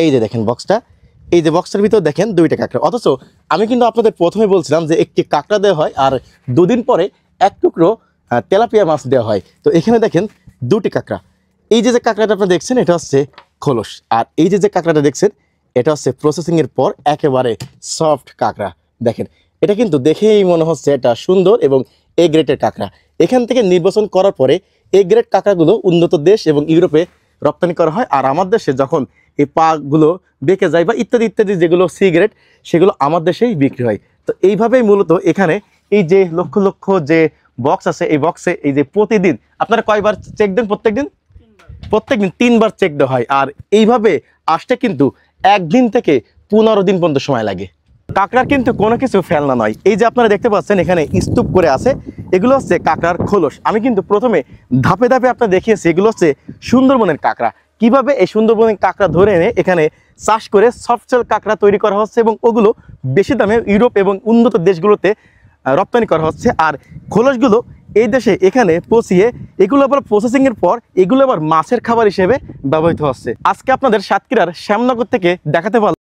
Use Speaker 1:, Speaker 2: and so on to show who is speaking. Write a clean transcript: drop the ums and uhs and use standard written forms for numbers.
Speaker 1: এই যে দেখেন বক্সটা, এই যে বক্সটার ভিতর দেখেন 2টা কাঁকড়া। অথচ আমি কিন্তু আপনাদের প্রথমে বলছিলাম যে একটি কাঁকড়া দেওয়া হয় আর 2 দিন পরে 1 টুকরো তেলাপিয়া মাছ দেওয়া হয়। তো এখানে দেখেন 2টি কাঁকড়া। এই যে কাঁকড়াটা আপনারা দেখছেন এটা হচ্ছে খোলস, আর এই যে কাঁকড়াটা দেখছেন এটা হচ্ছে প্রসেসিংয়ের পর একেবারে সফট কাঁকড়া। দেখেন এটা কিন্তু দেখেই মনে হচ্ছে এটা সুন্দর এবং এ গ্রেডের কাঁকড়া। এখান থেকে নির্বাচন করার পরে এ গ্রেড কাঁকড়াগুলো উন্নত দেশ এবং ইউরোপে রপ্তানি করা হয়, আর আমার দেশে যখন এই পাগুলো বেঁকে যায় বা ইত্যাদি ইত্যাদি যেগুলো সি গ্রেড সেগুলো আমার দেশেই বিক্রি হয়। তো এইভাবেই মূলত এখানে এই যে লক্ষ লক্ষ যে বক্স আছে এই বক্সে এই যে প্রতিদিন আপনারা কয়বার চেক দেন? প্রত্যেকদিন 3বার চেক দেওয়া হয়। আর এইভাবে আসতে কিন্তু 1 দিন থেকে 15 দিন পর্যন্ত সময় লাগে। কাঁকড়ার কিন্তু কোনো কিছু ফেলনা নয়। এই যে আপনারা দেখতে পাচ্ছেন এখানে স্তূপ করে আছে, এগুলো হচ্ছে কাঁকড়ার খোলস। আমি কিন্তু প্রথমে ধাপে ধাপে আপনার দেখিয়েছি এগুলো হচ্ছে সুন্দরবনের কাঁকড়া। কিভাবে এই সুন্দরবনের কাঁকড়া ধরে এনে এখানে চাষ করে সফটসেল কাঁকড়া তৈরি করা হচ্ছে এবং ওগুলো বেশি দামে ইউরোপ এবং উন্নত দেশগুলোতে রপ্তানি করা হচ্ছে। আর খোলসগুলো এই দেশে এখানে পচিয়ে এগুলো আবার প্রসেসিংয়ের পর এগুলো আবার মাছের খাবার হিসেবে ব্যবহৃত হচ্ছে। আজকে আপনাদের সাতক্ষীরার শ্যামনগর থেকে দেখাতে পারলাম